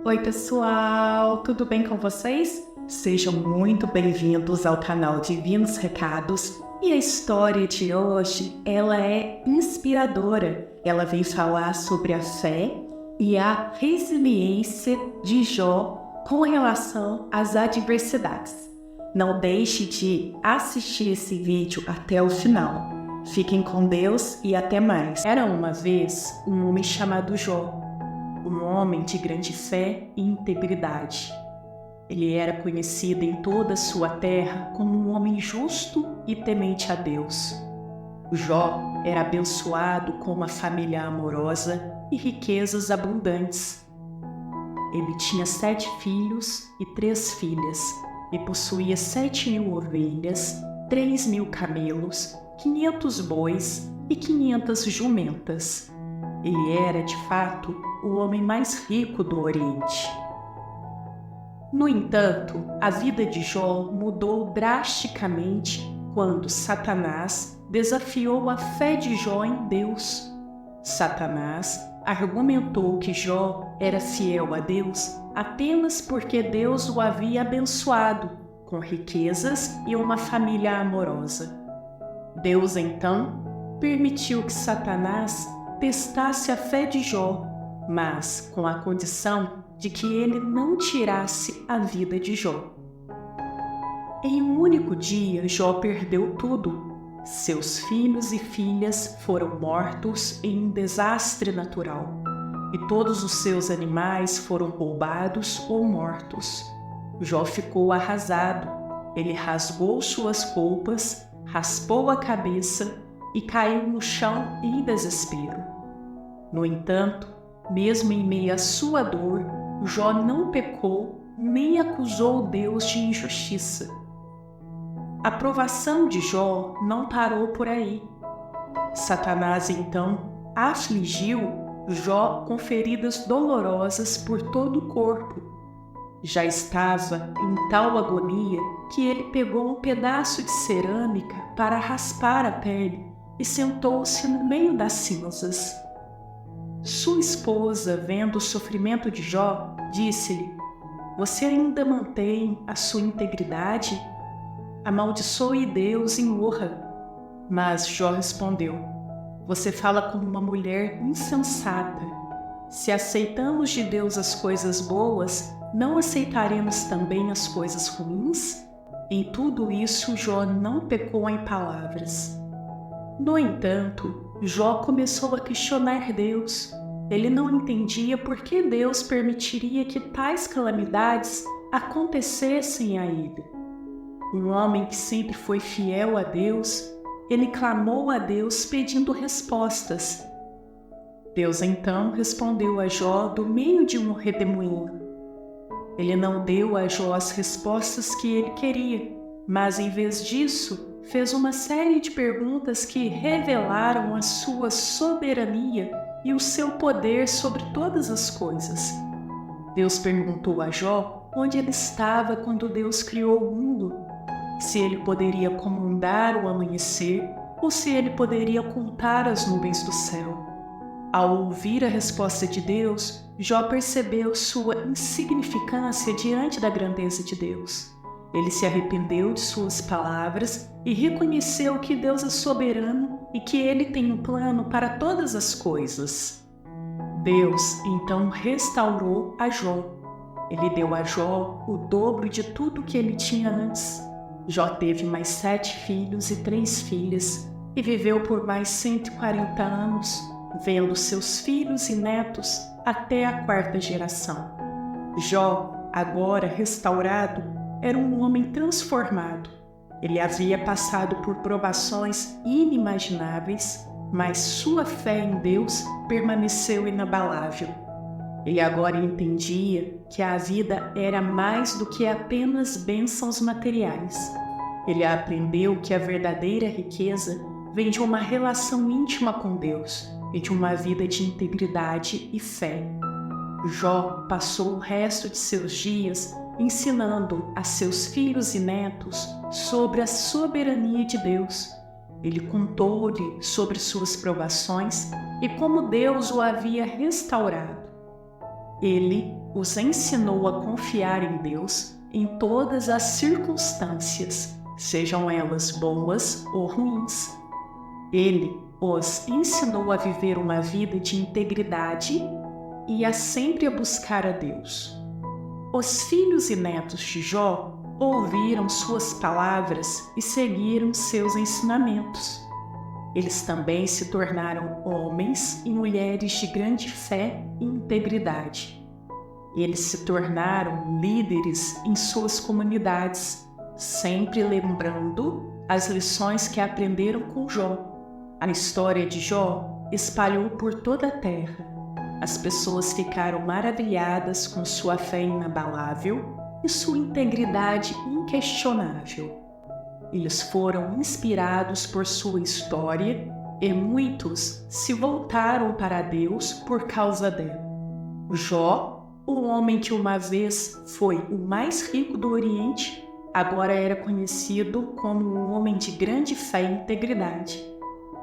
Oi, pessoal, tudo bem com vocês? Sejam muito bem-vindos ao canal Divinos Recados. E a história de hoje, ela é inspiradora. Ela vem falar sobre a fé e a resiliência de Jó com relação às adversidades. Não deixe de assistir esse vídeo até o final. Fiquem com Deus e até mais. Era uma vez um homem chamado Jó, um homem de grande fé e integridade. Ele era conhecido em toda a sua terra como um homem justo e temente a Deus. Jó era abençoado com uma família amorosa e riquezas abundantes. Ele tinha 7 filhos e 3 filhas e possuía 7.000 ovelhas, 3.000 camelos, 500 bois e 500 jumentas. Ele era, de fato, o homem mais rico do Oriente. No entanto, a vida de Jó mudou drasticamente quando Satanás desafiou a fé de Jó em Deus. Satanás argumentou que Jó era fiel a Deus apenas porque Deus o havia abençoado com riquezas e uma família amorosa. Deus, então, permitiu que Satanás testasse a fé de Jó, mas com a condição de que ele não tirasse a vida de Jó. Em um único dia, Jó perdeu tudo. Seus filhos e filhas foram mortos em um desastre natural, e todos os seus animais foram roubados ou mortos. Jó ficou arrasado. Ele rasgou suas roupas, raspou a cabeça e caiu no chão em desespero. No entanto, mesmo em meio à sua dor, Jó não pecou nem acusou Deus de injustiça. A provação de Jó não parou por aí. Satanás, então, afligiu Jó com feridas dolorosas por todo o corpo. Já estava em tal agonia que ele pegou um pedaço de cerâmica para raspar a pele e sentou-se no meio das cinzas. Sua esposa, vendo o sofrimento de Jó, disse-lhe: "Você ainda mantém a sua integridade? Amaldiçoe Deus e morra." Mas Jó respondeu: "Você fala como uma mulher insensata. Se aceitamos de Deus as coisas boas, não aceitaremos também as coisas ruins?" Em tudo isso, Jó não pecou em palavras. No entanto, Jó começou a questionar Deus. Ele não entendia por que Deus permitiria que tais calamidades acontecessem a ele. Um homem que sempre foi fiel a Deus, ele clamou a Deus pedindo respostas. Deus então respondeu a Jó do meio de um redemoinho. Ele não deu a Jó as respostas que ele queria, mas em vez disso, fez uma série de perguntas que revelaram a sua soberania e o seu poder sobre todas as coisas. Deus perguntou a Jó onde ele estava quando Deus criou o mundo, se ele poderia comandar o amanhecer ou se ele poderia contar as nuvens do céu. Ao ouvir a resposta de Deus, Jó percebeu sua insignificância diante da grandeza de Deus. Ele se arrependeu de suas palavras e reconheceu que Deus é soberano e que Ele tem um plano para todas as coisas. Deus, então, restaurou a Jó. Ele deu a Jó o dobro de tudo que ele tinha antes. Jó teve mais 7 filhos e 3 filhas e viveu por mais 140 anos, vendo seus filhos e netos até a 4ª geração. Jó, agora restaurado, era um homem transformado. Ele havia passado por provações inimagináveis, mas sua fé em Deus permaneceu inabalável. Ele agora entendia que a vida era mais do que apenas bênçãos materiais. Ele aprendeu que a verdadeira riqueza vem de uma relação íntima com Deus e de uma vida de integridade e fé. Jó passou o resto de seus dias ensinando a seus filhos e netos sobre a soberania de Deus. Ele contou-lhe sobre suas provações e como Deus o havia restaurado. Ele os ensinou a confiar em Deus em todas as circunstâncias, sejam elas boas ou ruins. Ele os ensinou a viver uma vida de integridade e a sempre buscar a Deus. Os filhos e netos de Jó ouviram suas palavras e seguiram seus ensinamentos. Eles também se tornaram homens e mulheres de grande fé e integridade. Eles se tornaram líderes em suas comunidades, sempre lembrando as lições que aprenderam com Jó. A história de Jó espalhou por toda a terra. As pessoas ficaram maravilhadas com sua fé inabalável e sua integridade inquestionável. Eles foram inspirados por sua história e muitos se voltaram para Deus por causa dela. Jó, o homem que uma vez foi o mais rico do Oriente, agora era conhecido como um homem de grande fé e integridade.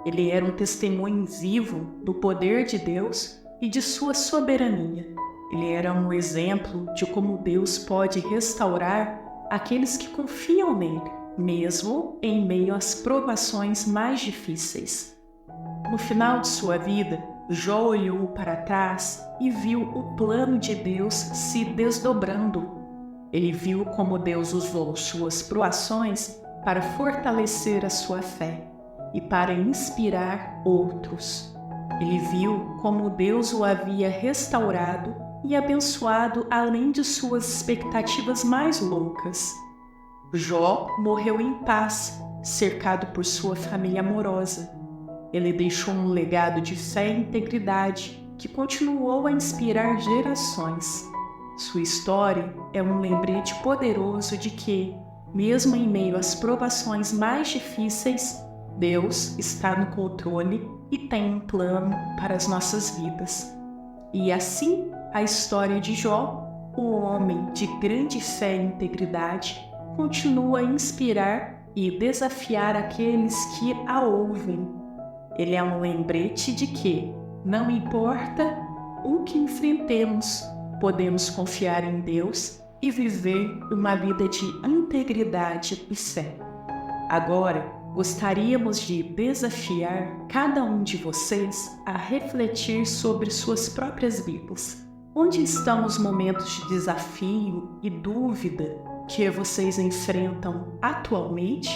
Ele era um testemunho vivo do poder de Deus e de sua soberania. Ele era um exemplo de como Deus pode restaurar aqueles que confiam nele, mesmo em meio às provações mais difíceis. No final de sua vida, Jó olhou para trás e viu o plano de Deus se desdobrando. Ele viu como Deus usou suas provações para fortalecer a sua fé e para inspirar outros. Ele viu como Deus o havia restaurado e abençoado além de suas expectativas mais loucas. Jó morreu em paz, cercado por sua família amorosa. Ele deixou um legado de fé e integridade que continuou a inspirar gerações. Sua história é um lembrete poderoso de que, mesmo em meio às provações mais difíceis, Deus está no controle e tem um plano para as nossas vidas. E assim, a história de Jó, o homem de grande fé e integridade, continua a inspirar e desafiar aqueles que a ouvem. Ele é um lembrete de que, não importa o que enfrentemos, podemos confiar em Deus e viver uma vida de integridade e fé. Agora, gostaríamos de desafiar cada um de vocês a refletir sobre suas próprias vidas. Onde estão os momentos de desafio e dúvida que vocês enfrentam atualmente?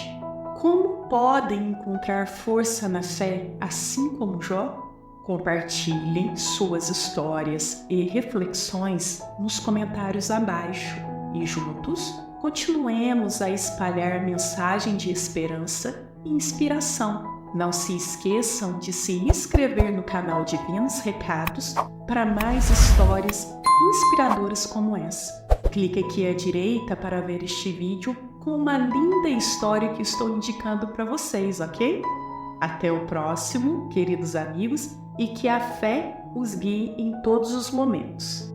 Como podem encontrar força na fé, assim como Jó? Compartilhem suas histórias e reflexões nos comentários abaixo e juntos continuemos a espalhar mensagem de esperança e inspiração. Não se esqueçam de se inscrever no canal Divinos Recados para mais histórias inspiradoras como essa. Clique aqui à direita para ver este vídeo com uma linda história que estou indicando para vocês, ok? Até o próximo, queridos amigos, e que a fé os guie em todos os momentos.